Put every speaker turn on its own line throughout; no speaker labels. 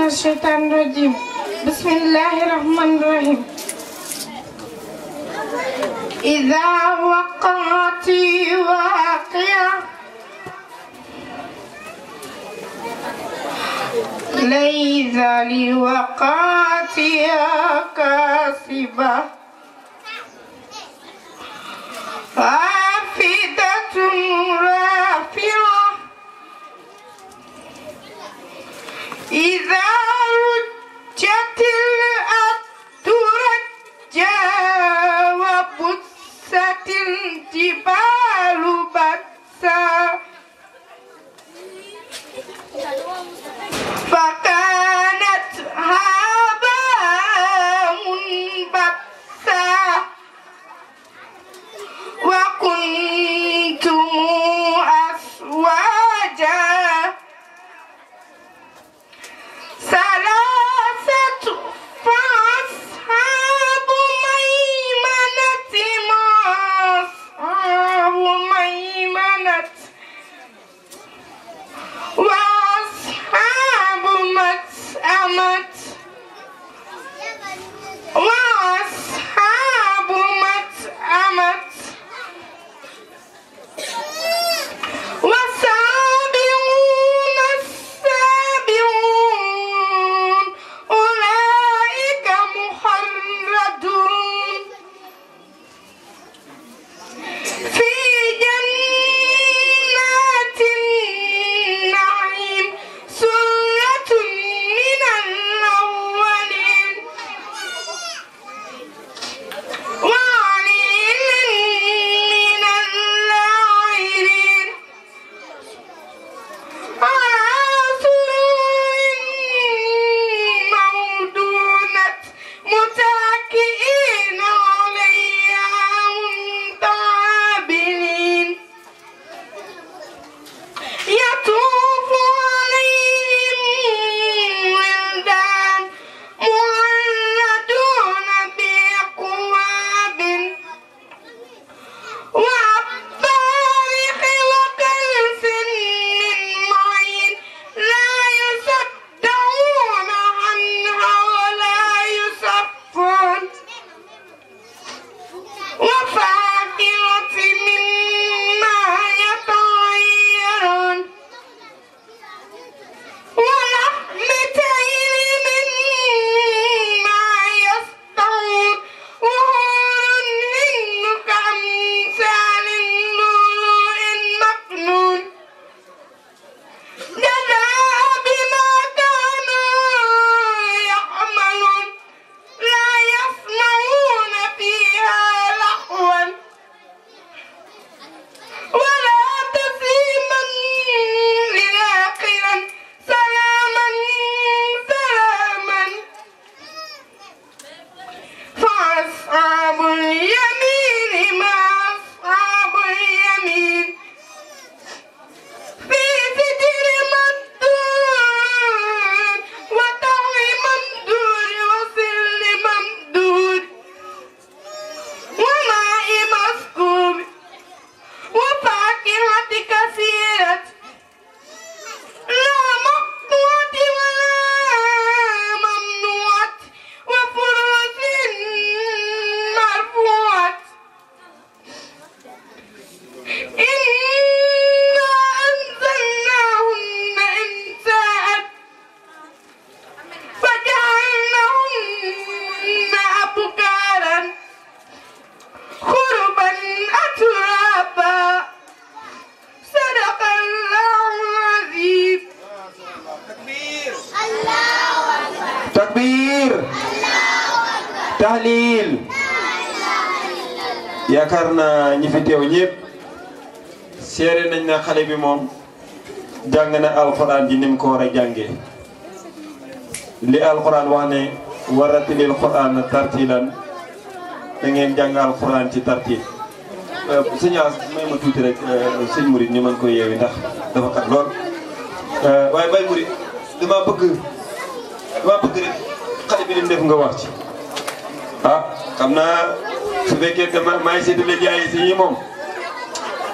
الشيطان الرجيم بسم الله الرحمن الرحيم إذا وقعت واقعة ليس لوقعتها كاذبة خافضة رافعة إذا رجت الأرض رجا وبست الجبال بسا فكانت هباء منبثا وكنتم أزواجا ثلاثة فأصحاب ميمنة ما أصحاب ميمنة وأصحاب مشأمة وأصحاب مشأمة والسابقون السابقون أولئك مخلدون في جنات النعيم سرة من الأولين وقليل من الآخرين على سرر موضونة متكئين عليها متقابلين يطوف عليهم ولدان مخلدون بأكواب وأباريق وكأس من معين لا يصدعون عنها ولا يصفون وفاكهة مما يتخيرون ولحم طير مما يشتهون وحور هن كأمثال اللؤلؤ المكنون جزاء بما كانوا يعملون لا يسمعون فيها لغوا ولا تسليما لآخرا سلاما سلاما فأصحاب اليمين ما أصحاب اليمين في سدر ممدود وطعم ممدود وظل ممدود وماء مسكوب وفاكهة كثيرة لا مقطوعة ولا ممنوعة وفروش مرفوعة إنا أنزلناهن إنشاء فجعلناهن أبكارا خربا أترابا صدق الله العظيم
takbir tahlil yaakaar naa ñi fi teew ñëpp seere nañ na xale bi moom jàng na alxuraan ji ni mu ko war a jàngee li alxuraan wax ne waratilil xuraan tartilan da ngeen jàng alxuraan ci tartil sëñ As may ma tuuti rek sëñ Murid ñu mën ko yeewi ndax dafa kat lool waaye bay Murid dama bëgg rek xale bi lim def nga wax ci ah xam naa su fekkee dama maay séddale jaay si yi moom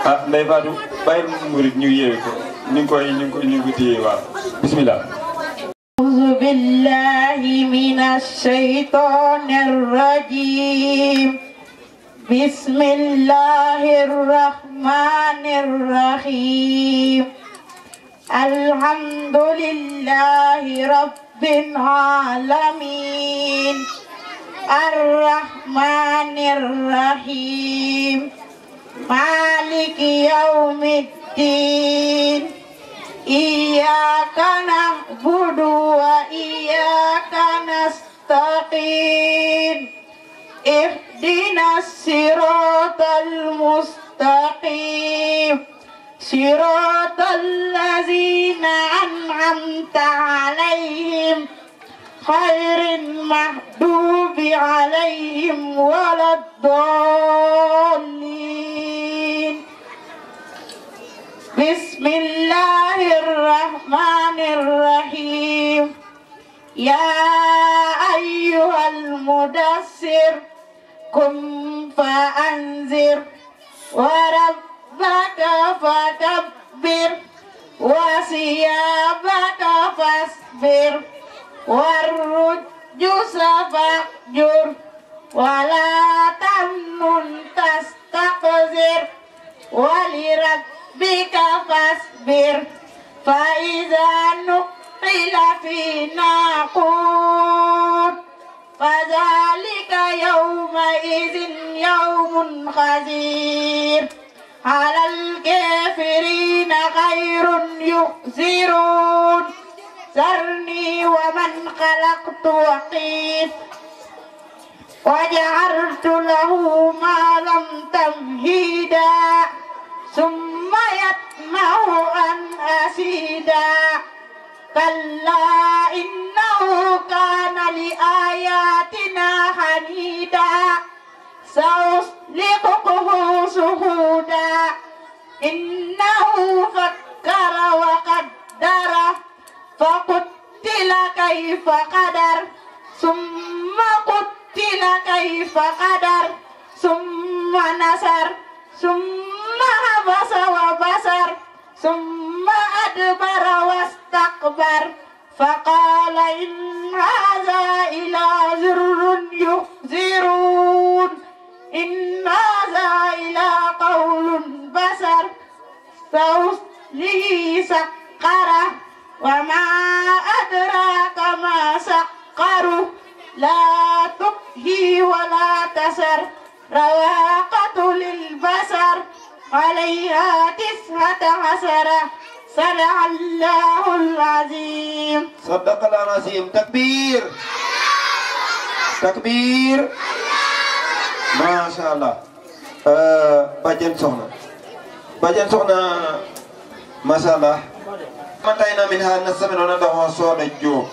ah Ndeye Fatou bàyyi Murid ñu yeewi ko ñu ngi koy téye waaw bismillah.
الشيطان الرجيم بسم الله الرحمن الرحيم الحمد لله رب العالمين الرحمن الرحيم مالك يوم الدين إياك نعبد وإياك نستقيم اهدنا الصراط المستقيم صراط الذين أنعمت عليهم غير المغضوب عليهم ولا الضالين بسم الله الرحمن الرحيم يا أيها المدثر قم فأنذر وربك فكبر وثيابك فاصبر والرجس فاهجر ولا تمنن تستكثر ولربك فاصبر فإذا نقل في ناقور فذلك يومئذ يوم خسير على الكافرين غير يخسرون ذرني ومن خلقت وحيد وجعلت له مالا تمهيدا ثم يطمع أن أزيدا كلا إنه كان لآياتنا عنيدا سأسلكه شهودا إنه فكر وقدر فقتل كيف قدر ثم قتل كيف قدر ثم نصر ثم عبس وبصر ثم أدبر واستكبر فقال إن هذا إلى ذر يحذرون إن هذا إلى قول بشر سأصليه سقره وما أدراك ما سقره لا تبهي ولا تسر رواقة للبصر عليها 19 صدق الله العظيم
صدق الله العظيم تكبير تكبير ما شاء الله Badiane Soxna ما شاء الله متينا منها نسمعنا ده صودا جو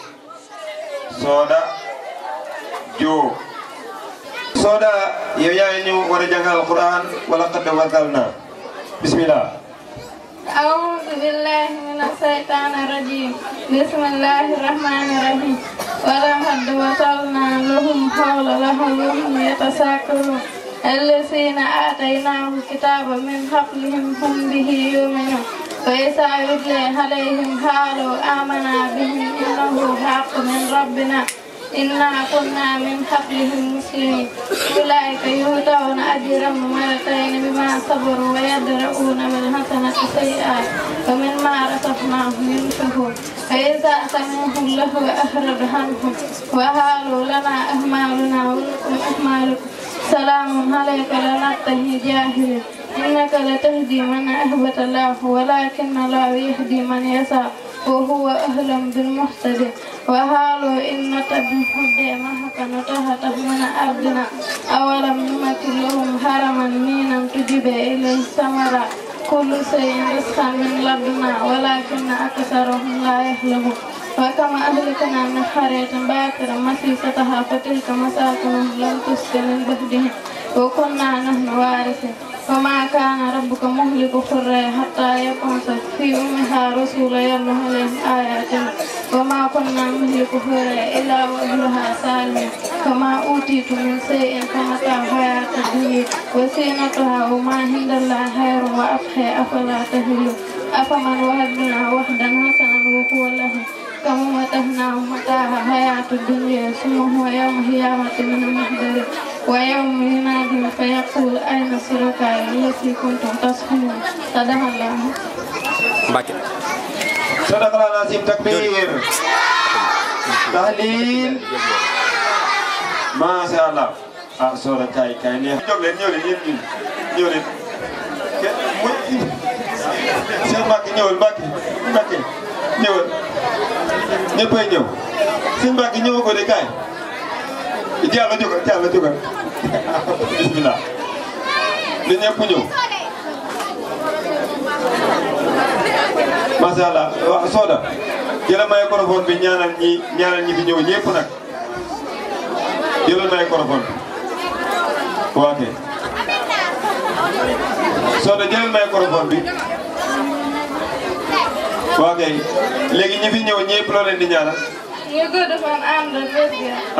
صودا يوياني ورجع القرآن ولقد وصلنا بسم الله
أعوذ بالله من الشيطان الرجيم بسم الله الرحمن الرحيم ولقد وصلنا لهم حول لهم يتساءلون الذين آتيناهم الكتاب من قبلهم هم به يؤمنون وإذا يتلى عليهم قالوا آمنا به إنه حق من ربنا إنا كنا من قبلهم مسلمين أولئك يؤتون أجرهم مرتين بما صبروا ويدرؤون بالحسنة السيئات ومما رزقناهم ينفقون فإذا سمعوا اللهو أعرض عنهم وقالوا لنا أعمالنا ولكم أعمالكم سلام عليك لا نتقي جاهلين إنك لتهدي من أحببت الله ولكن الله يهدي من يشاء وهو أعلم بالمهتدين وقالوا إن تبهدي معك نتهته من أرضنا أولم نمكن لهم حرما مينا تجب إليه الثمرات كل شيء رزقا من لدنا ولكن أكثرهم لا يعلمون وكما أهلكنا من قرية باكرة مسيستها فتلك مساكنهم لم تسكن من بعدهم وكنا نحن وارثين وما كان ربك مهلك القرى حتى يبعث في أمها رسولا يتلو عليهم آياتنا وما كنا مهلك القرى إلا وأهلها سالمون وما أوتيتم من شيء فمتاع الحياة الدنيا وزينتها وما عند الله خير وأبقى أفلا تهلكون أفمن وهبنا وحدا حسنا وهو له كما متعناه متاع الحياة الدنيا اسمه يوم القيامة من المحضر ويوم ينادي فيقول أين شركائي التي كنتم تصحون صدق الله.
صدق الله العظيم. تكبير tahlil masha Allah. ah sora kay ne jóg leen ñëw leen yéen ñëw leen seen Mbàkke ñëwal Mbàkke ñëwal ñëppay ñëw seen Mbàkke ñëw ko de kay jàll jógal bismillah li ñëpp ñëw masha Allah. waaw Soda jëlal microphone bi ñaanal ñi fi ñëw ñëpp nag jëlal microphone bi waaw kay Soda jëlal microphone bi waaw kay léegi ñi fi ñëw ñëpp loo leen di ñaanal
ñu gudd fan ànd ak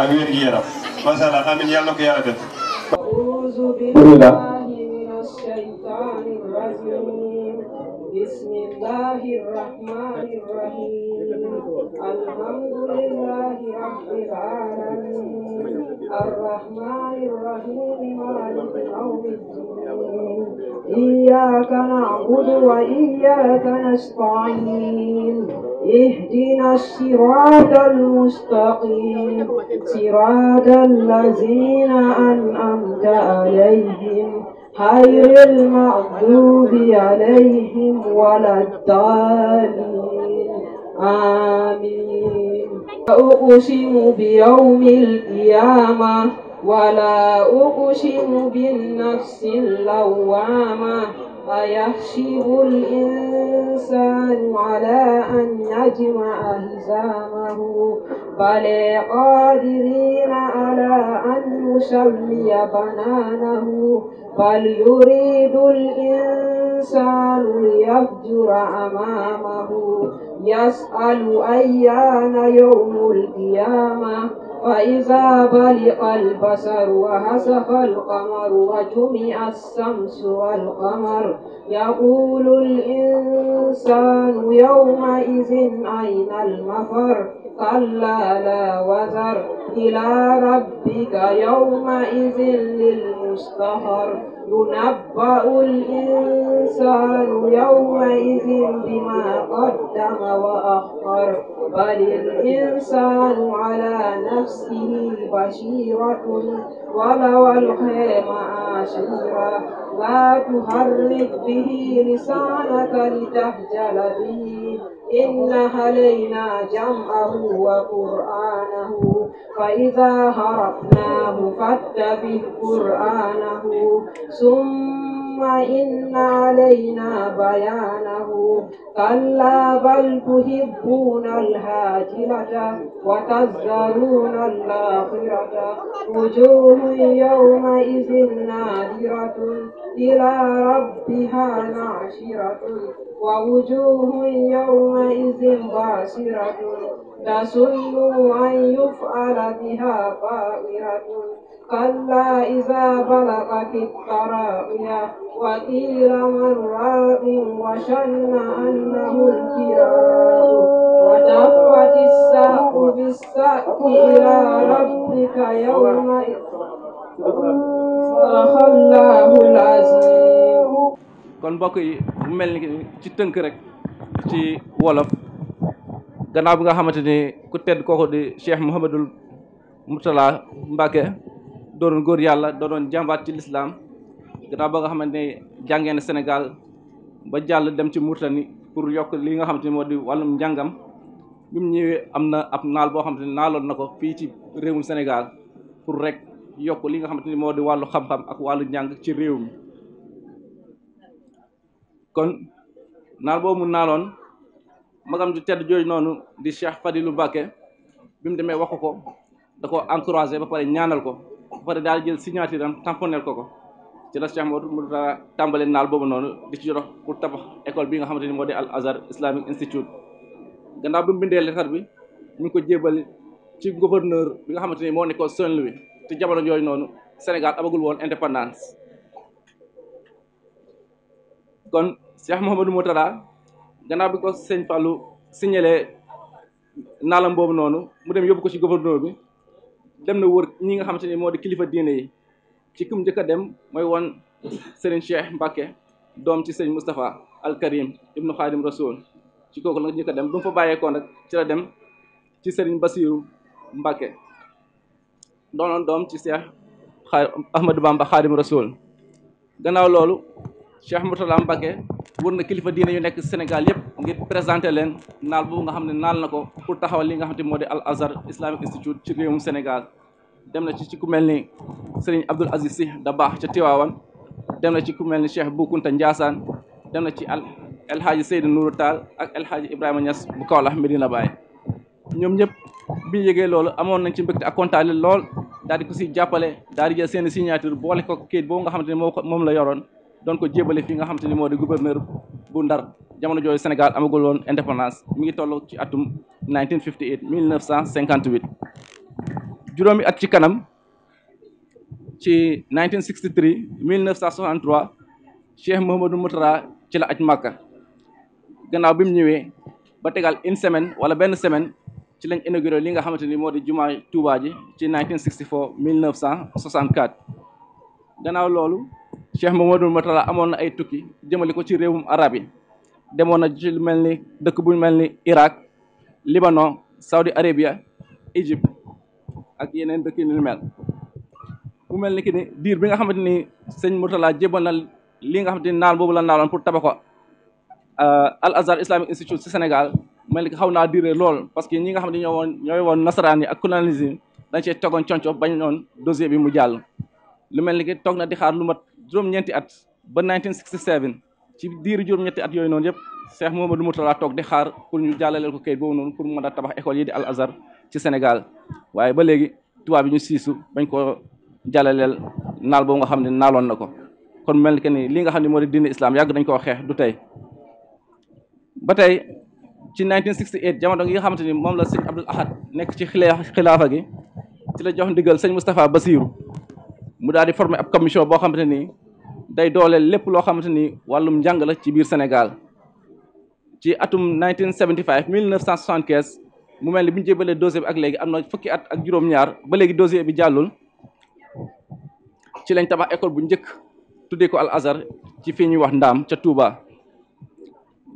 ak wér gi yaram masha Allah amiin yàlla na ko yàlla def.
بسم الله الرحمن الرحيم الحمد لله رب العالمين الرحمن الرحيم مالك يوم الدين إياك نعبد وإياك نستعين اهدنا الصراط المستقيم صراط الذين أنعمت عليهم غير المغضوب عليهم ولا الضالين آمين. أقسم بيوم القيامة ولا أقسم بالنفس اللوامة أيحسب الإنسان على أن يجمع حزامه بل قادرين على أن نسوي بنانه بل يريد الإنسان ليفجر أمامه يسأل أيان يوم القيامة فإذا برق البصر وخسف القمر وجمع الشمس والقمر يقول الإنسان يومئذ أين المفر كلا لا وزر إلى ربك يومئذ للمستقر ينبأ الإنسان يومئذ بما قدم وأخر بل الإنسان على نفسه بشيرة ولو ألقى معاذيره لا تحرك به لسانك لتهجل به إن علينا جمعه وقرآنه فإذا هرقناه فاتبع قرآنه ثم إن علينا بيانه كلا بل تحبون العاجلة وتذرون الآخرة وجوه يومئذ نادرة إلى ربها ناظرة ووجوه يومئذ باسرة تظن أن يفعل بها فاقرة كلا إذا بلغت التراقي وقيل من راق وظن أنه الفراق وتفت الساق بالساق إلى ربك يومئذ صدق الله العظيم.
kon mbokk yi mu mel ni ci tënk rek ci wolof gannaaw bi nga xamante ni ku tedd kooku di Cheikh Mouhamadul Mourtala Mbacke doonoon góor yàlla doonoon jàmbaat ci lislaam gannaaw ba nga xamante ni jàngee na Sénégal ba jàll dem ci Mauritanie pour yokk li nga xamante ni moo di wàllum njàngam bi mu ñëwee am na ab naal boo xamante ni naaloon na ko fii ci réewum Sénégal pour rek yokk li nga xamante ni moo di wàllu xam-xam ak wàllu njàng ci réew mi kon naal boobu mu naaloon magam ju tedd jooju noonu di Cheikh Fadilou Mbacké bi mu demee waxu ko da ko encouragé ba pare ñaanal ko ba pare daal jël signature am tamponel ko ci la Cheikh Modou mu tàmbale naal boobu noonu di ci jox pour tabax école bi nga xamante ni moo di Al Azhar Islamic Institute gannaaw bi mu bindee lettre bi ñu ngi ko jébal ci gouverneur bi nga xamante ni moo nekkoon Saint-Louis te jamono yooyu noonu Sénégal amagul woon indépendance kon Cheikh Mouhamadou Mourtada gannaaw bi ko sëñ Fallou signalé naalam boobu noonu mu dem yóbbu ko ci gouverneur bi dem na wër ñi nga xamante ni moo di kilifa diine yi ci kum njëkk a dem mooy woon Serigne Cheikh Mbacke doom ci Serigne Moustapha Al Karim ibnu Khadim Rasoul ci kooku la njëkk a dem bu mu fa bàyyeekoo nag ci la dem ci Serigne Bassirou Mbacke doonoon doom ci Cheikh Ahmadou Bamba Khadim Rasoul. gannaaw loolu Cheikh Mourtala Mbacke wër na kilifa diine yu nekk Sénégal yëpp ngir présenter leen naal boobu nga xam ne naal na ko pour taxawal li nga xam ne moo di Al Azhar Islamic Institute ci réewum Sénégal. dem na ci ku mel ni Serigne Abdoul Aziz Sy Dabakh ca Tiwaawan dem na ci ku mel ni Cheikh Bou Kounta Ndiassane dem na ci El Hadji Seydou Nourou Tall ak El Hadji Ibrahima Niass bu Kaolack Medina Baye ñoom ñëpp bi ñu yëgee loolu amoon nañ ci mbégte ak kontaane lool daal di ko si jàppale daal di jël seen signature boole ko kayit boobu nga xamante ni moom la yoroon doon ko jébale fii nga xamante ni moo di gouverneur bu Ndar jamono jooju Sénégal amagul woon indépendance mi ngi toll ci atum 1958 juróomi at ci kanam ci 1963 1963 Cheikh Mouhamadou Moutara ci la aj Makka gannaaw bi mu ñëwee ba tegal une semaine wala benn semaine ci lañ inauguré li nga xamante ni moo di jumaay Touba ji ci 1964 1964 gannaaw loolu Cheikh Mouhamadou Moutara amoon na ay tukki jëmale ko ci réewum arab yi demoon na ci lu mel ni dëkk bu mel ni Irak Libanon Saudi Arabia Égypte ak yeneen dëkk yu ni mel mu mel ni ki ni diir bi nga xamante ni sëñ Mourtala jébal na li nga xamante ni naal boobu la naaloon pour tabax ko Al Azhar Islamic Institute ci Sénégal mel ni ki xaw naa diire lool parce que ñi nga xam ne ñooy woon nasaraan yi ak colonialisme dañ cee togoon conco bañ noon dossier bi mu jàll lu mel ni ki toog na di xaar lu mat juróom-ñeenti at ba 1967 ci diir juróom-ñetti at yooyu noonu yëpp Cheikh Mouhamadou Mourtala toog di xaar pour ñu jàllaleel ko kayit boobu noonu pour mën a tabax école yi di Al Azhar ci Sénégal waaye ba léegi tubaab bi ñu siisu bañ ko jàllaleel naal boobu nga xam ne naaloon na ko kon mel ni que ni li nga xam ne moo di diine islam yàgg dañ koo xeex du tey ba tey ci 1968 jamono gi nga xamante ni moom la sëñ Abdoul Ahad nekk ci xilaafa gi ci la jox ndigal sëñ Moustapha Bassirou mu daal di former ab commission boo xamante ni day dooleel lépp loo xamante ni wàllum njàng la ci biir Sénégal ci atum 1975 1975 mu mel ni bi ñu jébalee dossier bi ak léegi am na fukki at ak juróom-ñaar ba léegi dossier bi jàllul ci lañ tabax école bu njëkk tuddee ko Al Azhar ci fii ñuy wax Ndaam ca Touba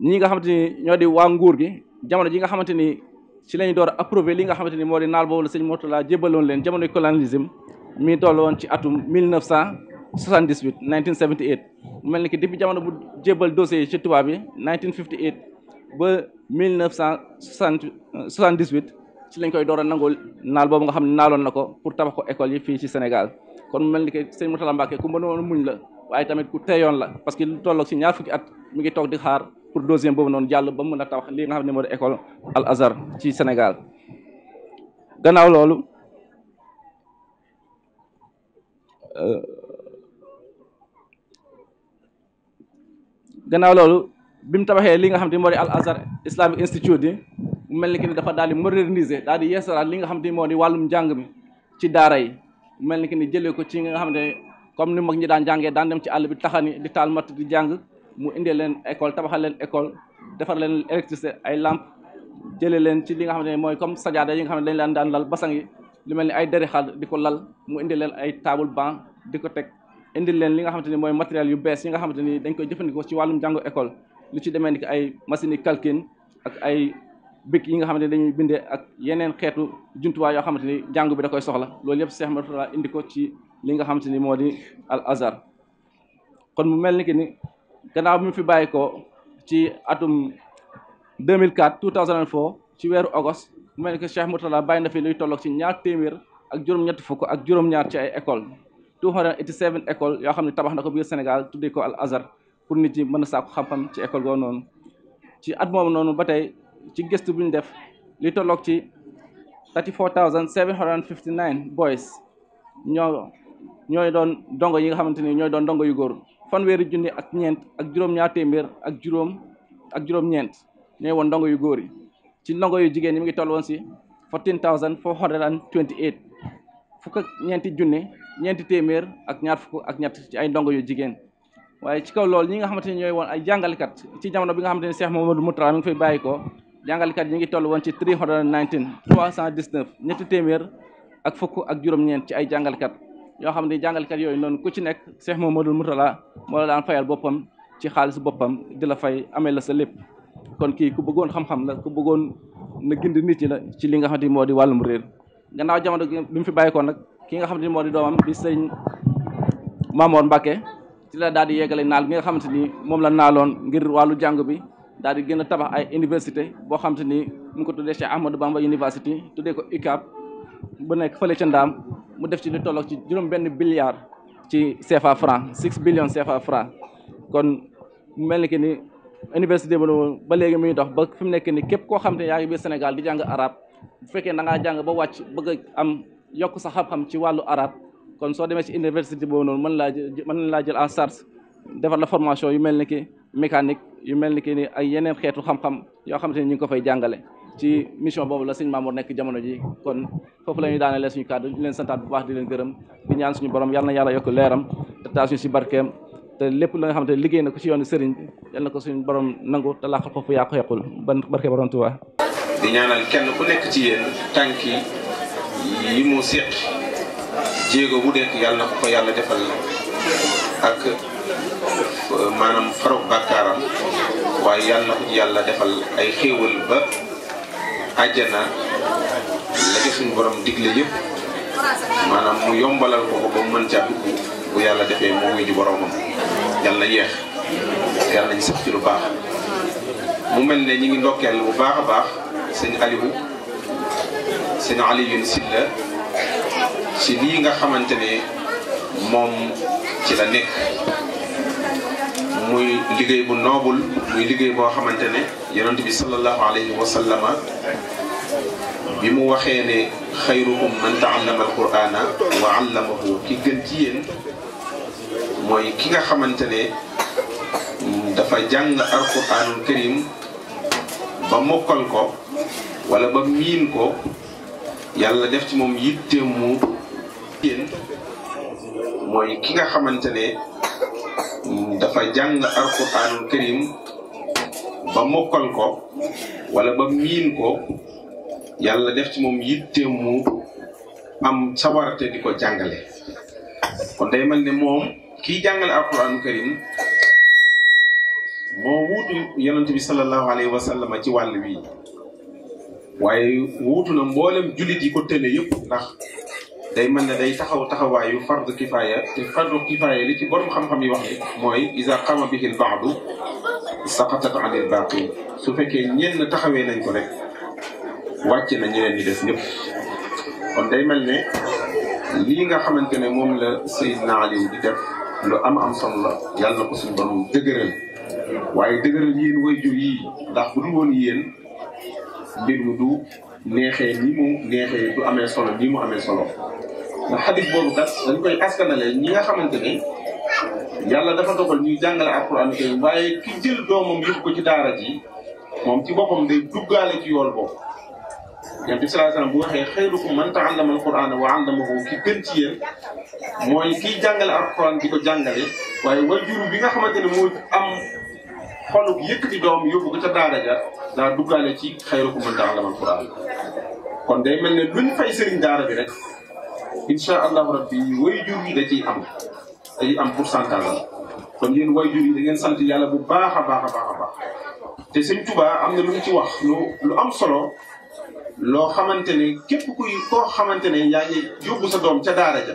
ñi nga xamante ni ñoo di waa nguur gi jamono ji nga xamante ni ci lañ door a approuvé li nga xamante ni moo di naal boobu la sëñ Mourtala jébaloon leen jamonoy colonialisme mi toll woon ci atum 1978 1978 mu mel ni que depuis jamono bu jébal dossier yi ci tubaab bi 1958 ba 1978 ci lañ koy door a nangul naal boobu nga xam ne naaloon na ko pour tabax ko école yi fii ci Sénégal kon mu mel ni que sëñ Mourtala Mbacke ku mënoon muñ la waaye tamit ku teyoon la parce que lu tolloog ci ñaar fukki at mi ngi toog di xaar pour deuxième boobu noonu jàll ba mën a tabax li nga xam ne moo di école Al Azhar ci Sénégal gannaaw loolu bi mu tabaxee li nga xam ne moo di Al Azhar Islamic Institute yi mu mel ni que ni dafa daal di moderniser daal di yeesalaat li nga xam ne moo di wàllum njàng mi ci daara yi mu mel ni que ni jëlee ko ci nga xam ne comme ni mag ñi daan jàngee daan dem ci àll bi taxani di taal matt di jàng mu indee leen école tabaxal leen école defar leen électricité ay lampe jëlee leen ci li nga xam ne mooy comme sajaada yi nga xam ne dañ leen daan lal basang yi lu mel ni ay deri xal di ko lal mu indi leen ay table banc di ko teg indil leen li nga xamante ni mooy matériel yu bees yi nga xamante ni dañ koy jëfandikoo ci wàllum jàngu école lu ci demee ni ki ay machine yi calcul ak ay bic yi nga xamante ni dañuy bindee ak yeneen xeetu jumtuwaay yoo xamante ni jàngu bi da koy soxla loolu yëpp Cheikh Mourtala indi ko ci li nga xamante ni moo di Al Azhar kon mu mel ni ki ni gannaaw bi mu fi bàyyi ko ci atum 2004 ci weeru agost mu mel ni que Cheikh Mourtala bàyyi na fi luy tolloog ci ñaar téeméer ak juróom-ñetti fukk ak juróom-ñaar ci ay école 287 école yoo xam ne tabax na ko biir Sénégal tuddee ko Al Azhar pour nit ñi mën a sàkku xam-xam ci école goo noonu ci at moomu noonu ba tey ci gëstu bu ñu def li tolloog ci 34,759 boys ñooy doon dongo yi nga xamante ni ñooy doon dongo yu góor fanweeri junni ak ñeent ak juróom-ñaar téeméer ak juróom-ñeent ñooy woon ndongo yu góor yi ci ndongo yu jigéen ñi mi ngi toll woon si 14,428 fukk ak ñeenti junni ñeenti téeméer ak ñaar fukk ak ñett ci ay ndongo yu jigéen waaye ci kaw loolu ñi nga xamante ni ñooy woon ay jàngalekat ci jamono bi nga xamante ni Cheikh Mouhamadou Mourtala mi ngi fay bàyyi ko jàngalekat yi ñu ngi toll woon ci 319 ñetti téeméer ak fukk ak juróom-ñeent ci ay jàngalkat yoo xam ne jàngalkat yooyu noonu ku ci nekk Cheikh Mouhamadoul Mourtala moo la daan fayal boppam ci xaalis boppam di la fay amee la sa lépp kon kii ku bëggoon xam-xam la ku bëggoon na gindi nit ñi la ci li nga xamante ni moo di wàllum réer gannaaw jamono bi mu fi bàyyikoon nag ki nga xamante ni moo di doomam di sëñ Mamor Mbacke ci la daal di yeggale naal bi nga xamante ni moom la naaloon ngir wàllu jàng bi daal di gën a tabax ay université boo xamante ni mu ngi ko tuddee Cheikh Ahmadou Bamba University tuddee ko UCAB bu nekk fële ca Ndaam mu def ci lu tolloog ci juróom-benn milliard ci CFA franc 6 billions CFA franc kon mu mel ni que ni université ba léegi muy dox ba fi mu nekk ni képp koo xam ne yaa ngi biir Sénégal di jàng arab bu fekkee da ngaa jàng ba wàcc bëgg a am yokk sa xam-xam ci wàllu arab kon soo demee ci université boobu noonu mën laa jël en charge defar la formation yu mel ni ki mécanique yu mel ni ki ni ay yeneen xeetu xam-xam yoo xamante ni ñu ngi ko fay jàngale ci mission boobu la sëñ Mamour nekk jamono ji kon foofu la ñuy daanelee suñu kàddu di leen santaat bu baax di leen gërëm di ñaan suñu borom yal na yàlla yokk leeram te taal suñu si barkeem te lépp la nga xamante ne liggéey na ko ci yoonu sëriñ bi yal na ko suñu borom nangu te laaxal foofu yaa ko yàqul ban barke borom Tuubaa
di ñaanal kenn ku nekk ci yéen tànki yi mu séq jéego bu nekk yàlla na ko yàlla defal ak maanaam farog bàkkaaram waaye yàlla na ko ci yàlla defal ay xéewal ba àjjana la def suñu borom digle yëpp maanaam mu yombalal ko ba mu mën caa dugg bu yàlla defee mu wuyu ji boromam yàlla na yeex yàlla nañu sax ci lu baax mu mel ne ñi ngi ndokkeel bu baax a baax sëñ Alioune Sylla ci lii nga xamante ne moom ci la nekk muy liggéey bu noobul muy liggéey boo xamante ne yonent bi sallallahu alayhi wa sallama bi mu waxee ne xayrukum man ta'allama alqur'ana wa 'allamahu ki gën ci yéen mooy ki nga xamante ne dafa jàng alqur'anul karim ba mokkal ko wala ba miin ko yàlla def ci moom yitteem mu yéen mooy ki nga xamante ne dafa jàng alqur'anul karim ba mokkal ko wala ba miin ko yàlla def ci moom yitteem mu am sawarte di ko jàngale kon day mel ne moom kiy jàngale alqur'anul karim moo wuutu yonent bi sallallahu alayhi wa sallam ci wàll wi waaye wuutu na mboolem jullit yi ko tële yëpp ndax day mel ne day taxawaayu fardu kifaaya te fardu kifaaya li ci borom xam-xam yi wax ni mooy iza qama bihi al-ba'du saqatat 'an al-baqi su fekkee ñenn taxawee nañ ko rek wàcc na ñeneen ñi des ñëpp kon day mel ne lii nga xamante ne moom la Seydina Aliou di def lu am solo la yàlla na ko suñu borom dëgëral waaye dëgëral yéen waajur yi ndax bu dul woon yéen mbir mi du neexee ni mu neexee du amee solo ni mu amee solo ndax xadis boobu kat dañ koy askanale ñi nga xamante ne yàlla dafa dogal ñuy jàngale alquran kay waaye ki jël doomam yóbbu ko ci daara ji moom ci boppam day duggaale ci yool boobu Yonent bi sallallahu alayhi wasallam bu waxee xayrukum man ta'allama alqur'ana wa 'allamahu ki gën ci yéen mooy kiy jàngale alquran di ko jàngale waaye waajur bi nga xamante ne moo am xolub yëkkati doom yóbbu ko ca daara ja daa duggaale ci xayrukum man ta'allama alquran kon day mel ne luñ fay sëriñ daara bi rek insha allahu rabbi waajur yi da ciy am pourcentage kon yéen waajur yi da ngeen sant yàlla bu baax a baax a baax a baax te Sëñ Tuubaa am na lu mu ci wax lu am solo loo xamante ne képp koo xamante ne yaa ngi yóbbu sa doom ca daara ja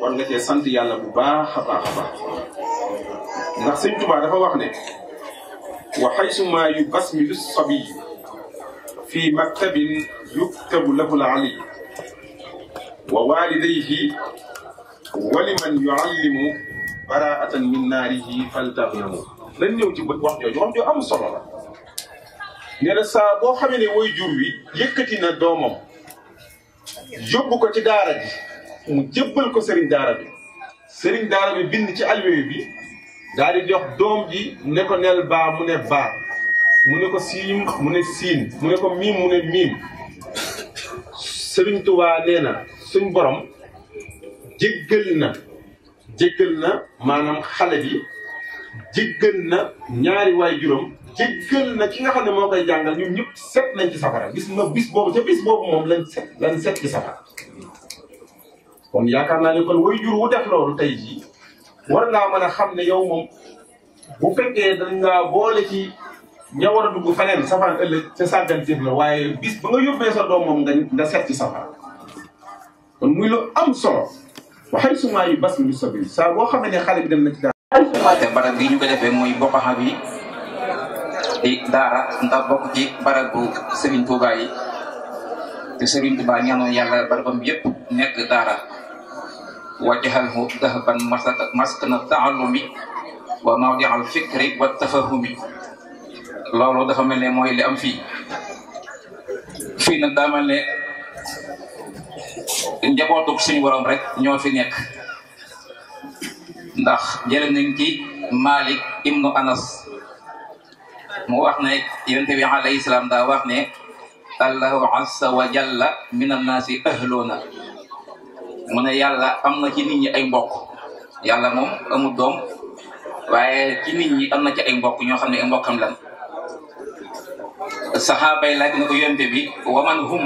war nga cee sant yàlla bu baax a baax a baax ndax Sëñ Tuubaa dafa wax ne wa haysuma yubasmilu sabi fi maktabin yuktabu lahu al-ali wa walidayhi wa liman yuallimu bara'atan min naarihi faltaqnamu lañ ñëw ci bët wax jooju wax joo am solo la nee na saa boo xamee ne waajur wi yëkkati na doomam yóbbu ko ci daara ji mu jébbal ko sëriñ daara bi bind ci alwéy bi daal di jox doom ji ne ko neel baa mu ne baa mu ne ko siim mu ne siin mu ne ko miim mu ne miim Sëriñ Tuubaa nee na suñ borom jéggal na maanaam xale bi jéggal na ñaari waay juróom jéggal na ki nga xam ne moo koy jàngal ñun ñëpp set nañ ci safara gis nga bis boobu ca bis boobu moom lañ set ci safara kon yaakaar naa ne kon way jur wu def loolu tey jii war ngaa mën a xam ne yow moom bu fekkee dañ ngaa boole ci ña war a dugg feneen safara ëllëg ca sàgganteef la waaye bis ba nga yóbbee sa doom moom nga set ci safara kon muy lu am solo waxay suma yu bas mi sabil saa boo xamee ne xale bi dem na ci daara
te barab bi ñu ko defee muy bokkaxa bi di daara ndax bokk ci barabu Serigne Touba yi te Serigne Touba ñaanoon yàlla barabam yëpp nekk daara wajjalhu dahaban maskana taallumi wa mawdi al fikri wa tafahumi loolu dafa mel ne mooy li am fii nag daa mel ne njabootug suñu borom rek ñoo fi nekk ndax jële nañ ci Malik ibnu Anas mu wax ne yonent bi alayhi salaam daa wax ne allahu azza wa jalla min annaasi ahloona mu ne yàlla am na ci nit ñi ay mbokk yàlla moom amul doom waaye ci nit ñi am na ci ay mbokk ñoo xam ne ay mbokkam lan saxaaba yi laaj na ko yonent bi wa man hum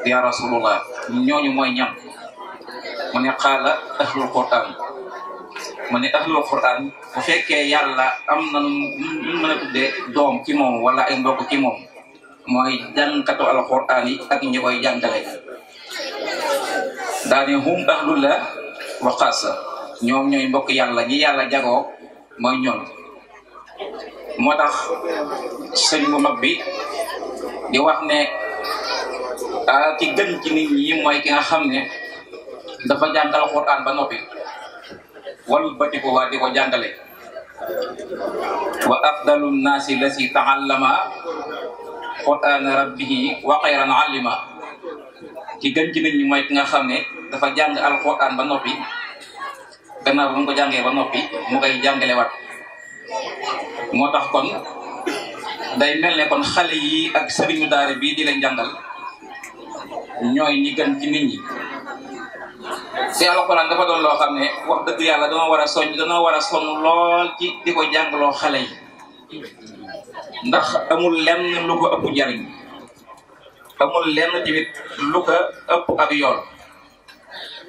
ya rasulullah ñooñu mooy ñam mu ne qaala ahlul quran mu ne ahlul quran bu fekkee yàlla am na ñu mën a tuddee doom ci moom wala ay mbokk ci moom mooy jàngkatu alquran yi ak ñi koy jàngale daane hum ahlullah wa xaasa ñoom ñooy mbokk yàlla ñi yàlla jagoo mooy ñoom moo tax sëñ bu mag bi di wax ne ki gën ci nit ñi mooy ki nga xam ne dafa jàng alquran ba noppi wal bati ko waa di ko jàngale wa afdalu nnaasi lasi taallama qur'ana rabbihi wa xayran allima ki gën ci nit ñi mooy ki nga xam ne dafa jàng alquran ba noppi gannaaw bu mu ko jàngee ba noppi mu koy jàngale wat moo tax kon day mel ne kon xale yi ak sëriñu daara bii di leen jàngal ñooy ñi gën ci nit ñi te alxuraan dafa doon loo xam ne wax dëgg yàlla danoo war a sonn lool ci di ko jàngaloo xale yi ndax amul lenn lu ko ëpp njariñ amul lenn tamit lu ko ëpp ab yool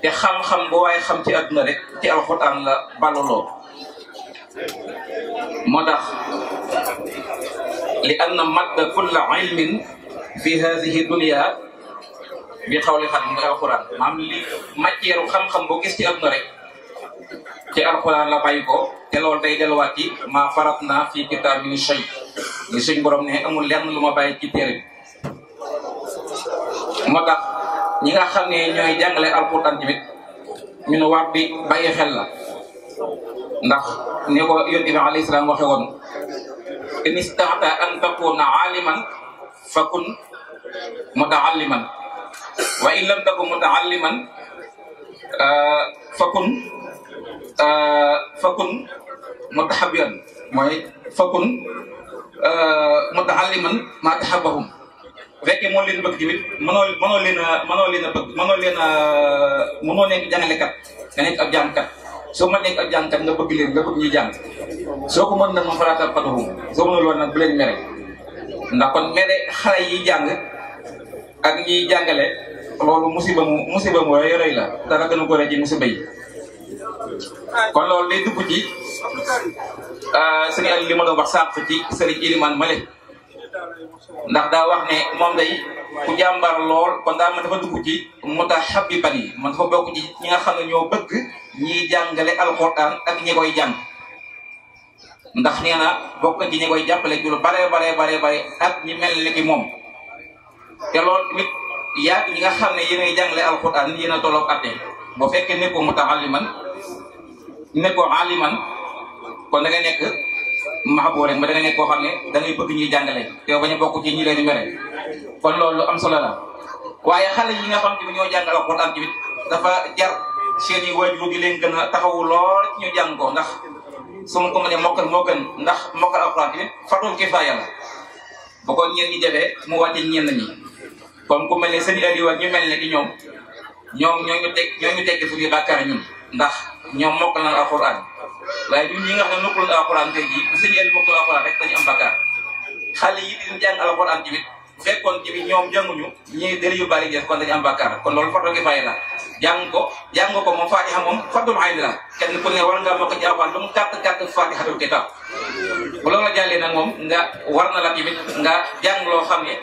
te xam-xam bu waaye xam ci àdduna rek ci alxuraan la baloloo moo tax li anna madda kulla ilmin fi hadihi dunya bi xawli xat muy alquran maam li matière xam-xam boo gis ci àdduna rek ci alquran la bàyyi ko te loolu day delluwaat ci ma farat na fi kitaab min shay li suñ borom ne amul lenn lu ma bàyyi ci téere bi moo tax ñi nga xam ne ñooy jàngale alquran tamit ñu ne war di bàyyi xel la ndax ne ko yonent bi alayhi salaam waxe woon in istata an takuna aliman fakun mutaalliman wa in lam takun mutaalliman fakun mutahabbiran mooy fakun mutaalliman ma tahabbahum bu fekkee moo leen bëgg tamit mënoo nekk jàngalekat nga nekk ab jàngkat soo ma nekk ab jàngkat nga bëgg leen nga bëgg ñuy jàng soo ko mën nag ma faraatal patuhum soo mënul woon nag bu leen mere ndax kon mere xale yi jàng ak ñiy jàngale loolu musiba mu rëy la dara gën a ko rëy ci musiba yi kon loolu lay dugg ci sëriñ Aliou li ma doon wax sànq ci sëriñ Iliman Male ndax daa wax ne moom day ku jàmbar lool kon daa man dafa dugg ci mutahabbiban yi man dafa bokk ci ñi nga xam ne ñoo bëgg ñiy jàngale alquran ak ñi koy jàng ndax nee na bokk ci ñi koy jàppale ci lu bare ak ñi mel ni ki moom te loolu tamit yaa ñi nga xam ne yéenay jàngale alquran yéen a tolloog atte boo fekkee nekkoo mutaalliman nekkoo aliman kon da ngay nekk maxaboo rek ma da ngay nekk koo xam ne da ngay bëgg ñuy jàngale te bañ a bokk ci ñi leen di mere kon loolu am solo la waaye xale yi nga xam ne ñoo jàngal alquran tamit dafa jar seen i waajur di leen gën a taxawu lool ci ñu jàng ko ndax su ma ko mënee mokkal moo gën ndax mokkal alquran tamit fardu kifaaya la bu ko ñeen ñi jafee mu wàcce ñenn ñi comme ku mel ne seen Aliou ak ñu mel ne ki ñoom ñoo ñu tegg suñuy bàkkaar ñun ndax ñoom mokkal na alquran waaye ñun ñi nga xam ne mokkal na alquran tey jii bu seen Aliou mokkal alquran rek dañu am bàkkaar xale yi di jàng alxuraan tamit bu fekkoon tamit ñoom jànguñu ñii dëri yu bari def kon dañu am bàkkaar kon loolu fardu kifaaya la jàng ko moom Fatiha moom fardul ayn la kenn ku ne war nga moo ko ci alxuraan lu mu gàtt Fatihatul kitab bu loolu la jàllee nag moom nga war na la tamit nga jàng loo xam ne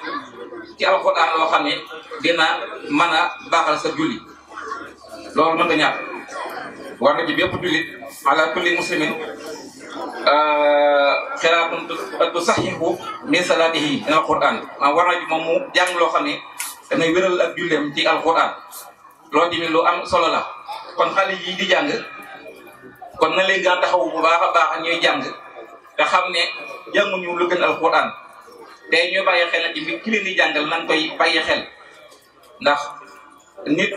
ci alxuraan loo xam ne dina mën a baaxal sa julli loolu mën nga ñàkk war na ci bépp jullit ala kulli muslimin xiraatun tusaxihu min salaatihi min alquran war na ci moom mu jàng loo xam ne danay wéral ak julleem ci alquran loolu tamit lu am solo la kon xale yi di jàng kon na leen gën a taxaw bu baax a baax ñuy jàng te xam ne jànguñu lu gën alquran te ñu bàyyi xel na ci bi ki leen di jàngal nañ koy bàyyi xel ndax nit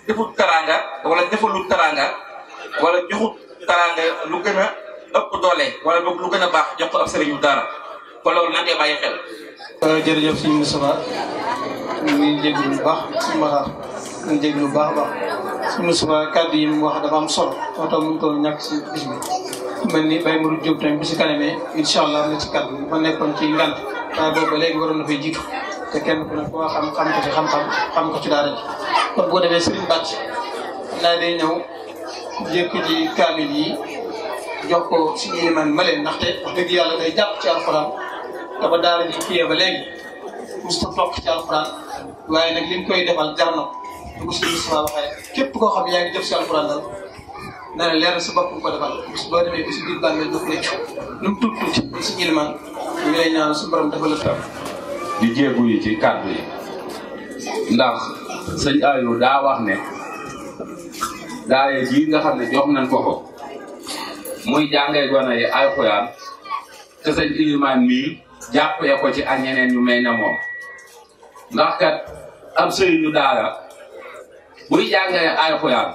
defut taranga wala defalul taranga wala joxut taranga lu gën a ëpp doole wala boog lu gën a baax jox ko ab sëriñu dara kon loolu nañ koy bàyyi xel.
jërëjëf suñu Moustapha ñu ngi jéglu bu baax suñu Maxaar ñu ngi jéglu bu baax a baax suñu Moustapha kàddu yi mu wax dafa am solo moo tax mu ko ñàkk si bis bi mel ni Baye Modou Diop tamit bi si kanamee incha allah na ci kàddu ma nekkoon ci ngant waaye boobu ba léegi waroon na fay jiitu te kenn ku ne koo xam ko ci xam ko ci daara ji kon boo demee Serigne Bàcc naa day ñëw jékki ci kaamil yi jox ko suñu ilimaan ma leen ndaxte wax dëgg yàlla day jàpp ci alxuraan te ba daara ji kiyee ba léegi musta toog ci alxuraan waaye nag li mu koy defal jar na ko bu suñu Moustapha waxee képp koo xam yaa ngi jëf si alxuraan dal na ne leer na sa bopp ko defal bis boo demee bi si biir bàmmeel daf nekk lu mu tuuti suñu ilimaan ñu lay ñaan su borom dafa la tam
di jéegu yi ci kàddu yi ndax sëñ Aliou daa wax ne daara ji nga xam ne jox nañ ko muy jàngee gone yi alxuraan te sëñ ilimaan mii jàppee ko ci ak ñeneen ñu may na moom ndax kat am sëriñu daara buy jàngee alxuraan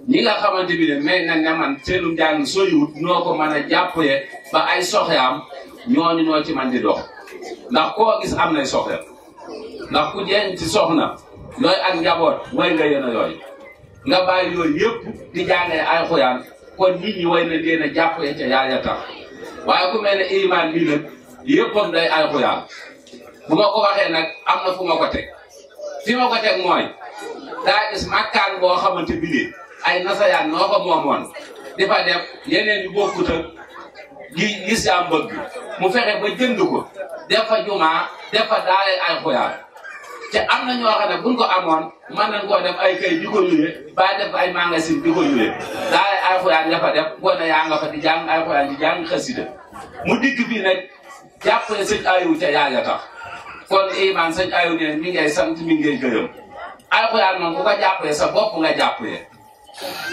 ñi nga xamante bi ne may na ne man seenum jàng soriwut ñoo ko mën a jàppee ba ay soxlaam ñooñu ñoo ci man di dox ndax koo gis am nay soxla ndax ku jeeñ ci soxna yooyu ak njaboot way nga yéen a yooyu nga bàyyi yooyu yëpp di jàngee alxuraan kon nit ñi way na leen a jàppee ca yaaya tax waaye ku mel ne ilimaan bii nag yëppam day alxuraan bu ma ko waxee nag am na fu ma ko teg fi ma ko teg mooy daa gis makkaan boo xamante bi ne ay nasayaan noo ko moomoon di fa def yeneen yu bokkut ak gi lislaam bëgg mu fexe ba jënd ko def fa jumaa def fa daara alxuraan te am na ñoo xam ne buñ ko amoon mën nañ koo def ay kay di ko yuree ba def ay magasin di ko yuree daara alxuraan nga fa def gone yaa nga fa di jàng alxuraan di jàng xasida mu dikk fii nag jàppale sëñ Aliou ca yaaga tax kon iman sëñ Aliou ne mi ngay sant mi ngay gërëm alxuraan moom ku ko jàppale sa bopp nga jàppale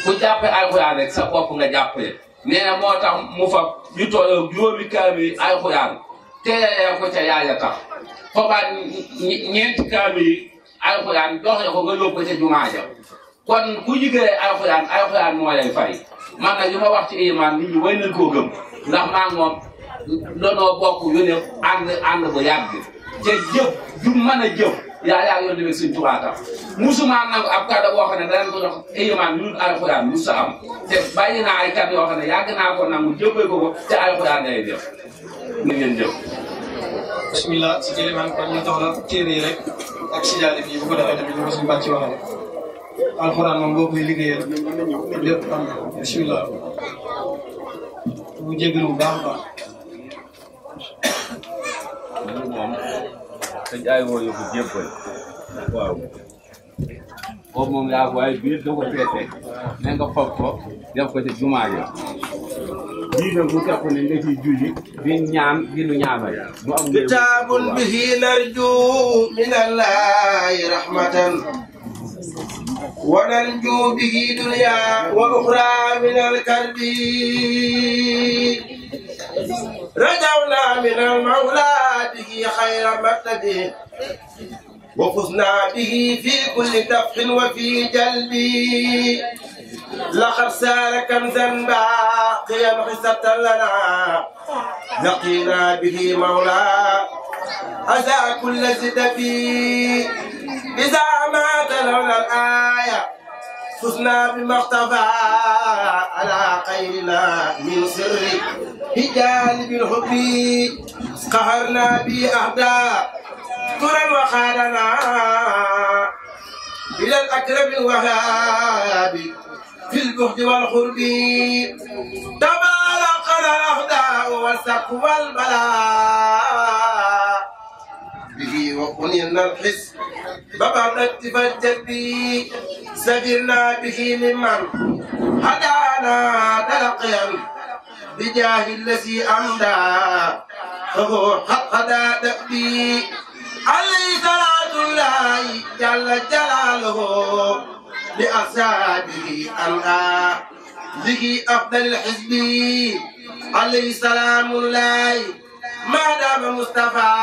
ku jàppale alxuraan rek sa bopp nga jàppale nee na moo tax mu fa ñu toll juróomi kaamil alxuraan teelee ko ca yaaga tax foofaat ñeenti kaamil yi alxuraan doxe ko nga yóbbu ko ca jumaa ja kon ku liggéey alxuraan moo lay fay man nag li ma wax ci iman nit ñi way nañ koo gëm ndax maa ngi moom doonoo bokk yu ne ànd bu yàgg te jëf ju mën a jëf yaa yoon demee suñ tubaatam musuma nangu ab kàddu boo xam ne danañ ko jox iman lu alxuraan musa am te bàyyi naa ay kàddu yoo xam ne yàgg naa ko nangu jëppee ko te alxuraan day def na ngeen jëf
bismillah si ilimaan kon ñu toxla téere yi rek ak sijaade bi bu ko defee tamit ñu ko suñu bàcc waxale alxuraan moom boo koy liggéeyal lépp am na bismillah bu jégalu bu baax a baax
moom sëñ ay woo yóbbu jébbal waaw boobu moom yaa waaye biir da ko feete ne nga foog ko def ko ci jumaa ja lii nag mu fekk ne nga ciy julli di ñaan di nu ñaanal mu am
kitaabun bihi narju min allahi rahmatan wa narju bihi dunya wa ukhra min alkarbi رجعنا من المولى به خير مرتبه وفزنا به في كل دفع وفي جلب لقد سار كنزا باقيا حصة لنا لقينا به مولى أزى كل زدبي إذا ما تلونا الآية فزنا بما اختفى على خيرنا من سر بجانب الحب قهرنا بأهداء ترى وخادنا إلى الأكرم الوهاب في البهد والخرب تباركنا الأهداء والسق والبلاء به وقننا الحس ببعض التفجر به سفرنا به ممن هدانا تلقيا بجاه الذي أمدى فهو قد هدى دأبي عليه صلاة الله جل جلاله لأصحابه أنعى ذكي أفضل الحزب عليه سلام الله ما دام مصطفى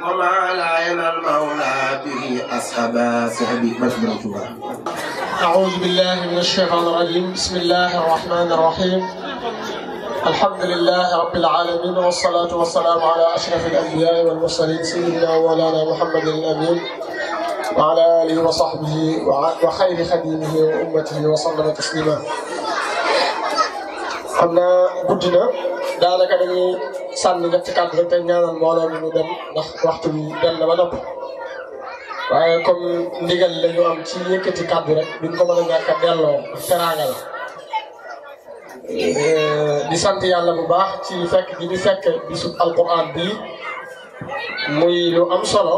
وما لا ينال المولى به أصحاب سهبي مشبرة الله.
أعوذ بالله من الشيطان الرجيم. بسم الله الرحمن الرحيم. الحمد لله رب العالمين والصلاة والسلام على أشرف الأنبياء والمرسلين سيدنا ومولانا محمد الأمين وعلى آله وصحبه وخير خديمه وأمته وسلم تسليما. أنا بدنا daanaka dañuy sànni ñetti kàddu rek te ñaanal mbooloo mi ñu dem ndax waxtu bi dem na ba noppi waaye comme ndigal la ñu am ci yëkkati kàddu rek duñ ko mën a ñàkk a delloo teraanga la di sant yàlla bu baax ci fekk gi ñu fekk bisub alquran bii muy lu am solo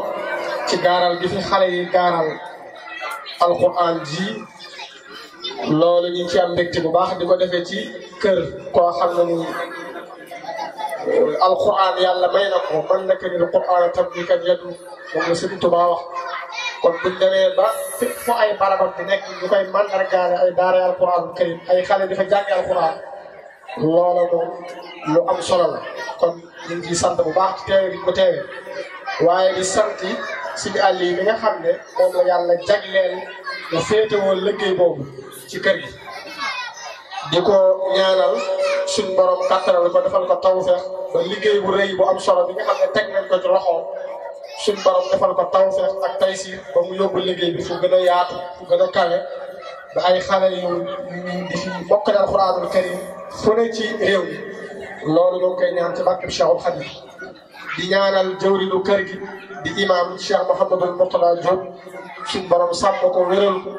ci gaaral gi fi xale yi gaaral alquran ji loolu ñu ci am mbégte bu baax di ko defee ci kër koo xam ne ni alquran yàlla may na ko man naka ni alquran tam ni kan yadu moom la Sëriñ Tuubaa wax kon buñ demee ba fépp fu ay barabam di nekk ñu koy mandargaale ay daara alquran karim ay xale di fa jàngi alquran loola moom lu am solo la kon ñu ngi ciy sant bu baax ci teewe gi ko teewee waaye di sant suñu àll yi bi nga xam ne moom la yàlla jagleel nga féetewoo liggéey boobu ci kër gi di ko ñaanal suñ borom kàttanal ko defal ko tawfeex ba liggéey bu rëy bu am solo bi nga xam ne teg nañ ko ci loxoom suñ borom defal ko tawfeex ak taysiir ba mu yóbbu liggéey bi fu gën a yaatu fu gën a kawe ba ay xale yu di fi mokkal alxuraanul karim fu ne ci réew mi loolu ñoo ngi koy ñaan ci barkeb Cheikhul Khadim di ñaanal jëwriñu kër gi di imam Cheikh Mouhamadul Mourtada Diop suñ borom sàmm ko wéral ko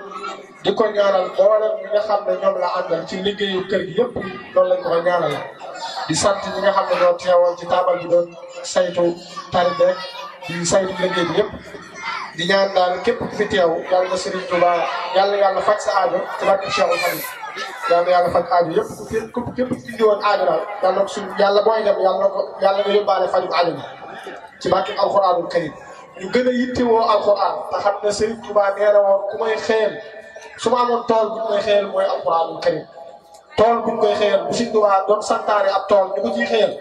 di ko ñaanal mboolem ñi nga xam ne ñoom la àndal ci liggéeyu kër gi yëpp loolu lañ ko koy ñaanal di sant ñi nga xam ne ñoo teewoon ci taabal bi doon saytu tari beeg di saytu liggéey bi yëpp di ñaan daal képp ku fi teew yàlla na Serigne Touba yàlla faj sa aajo ci barke Cheikhul Khadim yàlla faj aajo yëpp képp ku fi woon aajo daal yàlla ko suñ yàlla booy dem yàlla nga yóbbaale faju aajo bi ci barke alxuraanul karim ñu gën a yittewoo alxuraan te xam ne Serigne Touba nee na woon ku may xëyal su ma amoon tool bu ñu koy xëyal mooy alxuraanul karim tool bu ñu koy xëyal bu Sëriñ Tuubaa doon santaane ab tool ñu ko ciy xëyal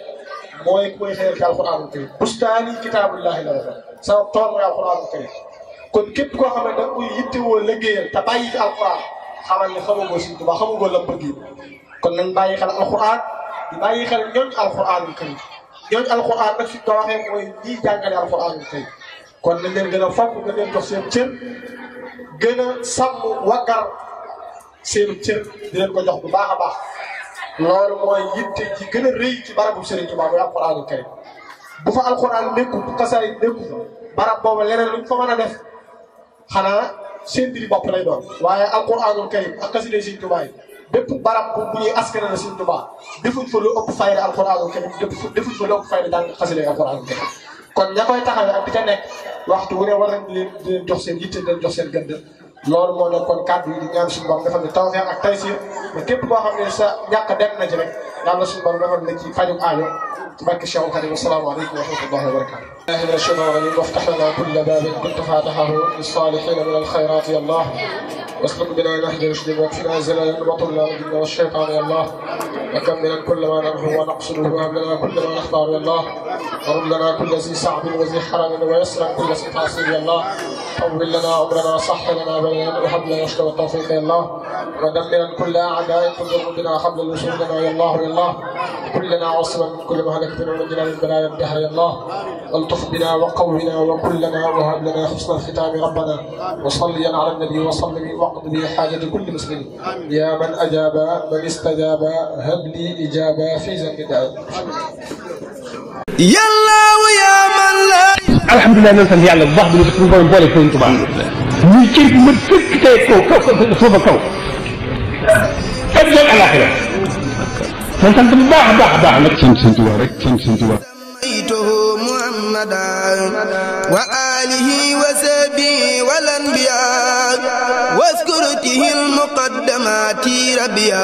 mooy ku koy xëyal ci alxuraanul karim bustaani kitaabullaahi la waxoon sama tool mooy alxuraanul karim kon képp koo xam ne da nga koy yittewoo liggéeyal te bàyyi fi alxuraan xamal ne xamagoo Sëriñ Tuubaa xamagoo lam bëgg kon nañ bàyyi xel alxuraan di bàyyi xel ñooñ alxuraanul karim ñooñ alxuraan nag suñ ko waxee mooy ñiy jàngale alxuraanul karim kon nañ leen gën a fonk nga leen jox seen cër gën a sàmm waggar seenu cër di leen ko jox bu baax a baax loolu mooy yitte ci gën a rëy ci barabu Serigne Touba mooy alxuraanul karim bu fa alxuraan nekkul xasaay nekkul fa barab boobu leneen luñ fa mën a def xanaa seen mbiri bopp lay doon waaye alxuraanul karim ak xasida Serigne Touba yi bépp barab bu ñuy askanale Serigne Touba defuñ fa lu ëpp fayda alxuraanul karim defuñ fa lu ëpp fayda jàng xasida alxuraanul karim kon ña koy taxawee ak di ca nekk waxtu wu ne war nañ leen di leen jox seen yitte di leen jox seen gëdd loolu moo nekkoon kàddu yi di ñaan suñu borom defal ni tawfeex ak taysiir ba képp koo xam ne sa ñàkk dem na ci rek yàlla suñu borom defal na ci fajum aajo ci barke Cheikhul Khadim assalaamu aleykum wa rahmatullahi wa barakatuh الله من الشيطان الرجيم وافتح لنا كل باب كنت فاتحه للصالحين من الخيرات يا الله واسلك بنا نهج رشد واكفنا زلال وطل الجن والشيطان يا الله وكملا كل ما ننهو ونقصده وهب لنا كل ما نختار يا الله ورد لنا كل ذي صعب وذي حرم ويسر كل ذي تعصير يا الله طول لنا عمرنا صح لنا بينا وهب لنا رشد والتوفيق يا الله ودمرا كل اعداء تضر بنا حبل الوصول لنا يا الله يا الله. كلنا عصما من كل مهلكه ونجنا من بلايا الدهر يا الله. والطف بنا وقونا وكلنا وهب لنا حسن الختام ربنا. وصليا على النبي وصلي واقض به حاجه كل مسلم. يا من اجاب من استجاب هب لي اجابه في ذنب داعي.
يا الله ويا من لا.
الحمد لله نسال يàlla bu baax bi ñu borom boole Sëriñ Tuubaa ñu ci mu fekk tey kaw suufa kaw ak jël alaxira man sant bu baax baax baax nag sant Sëriñ Tuubaa rek sant Sëriñ Tuubaa
محمدا وآله وصحبه والأنبياء واذكرته المقدمات ربيا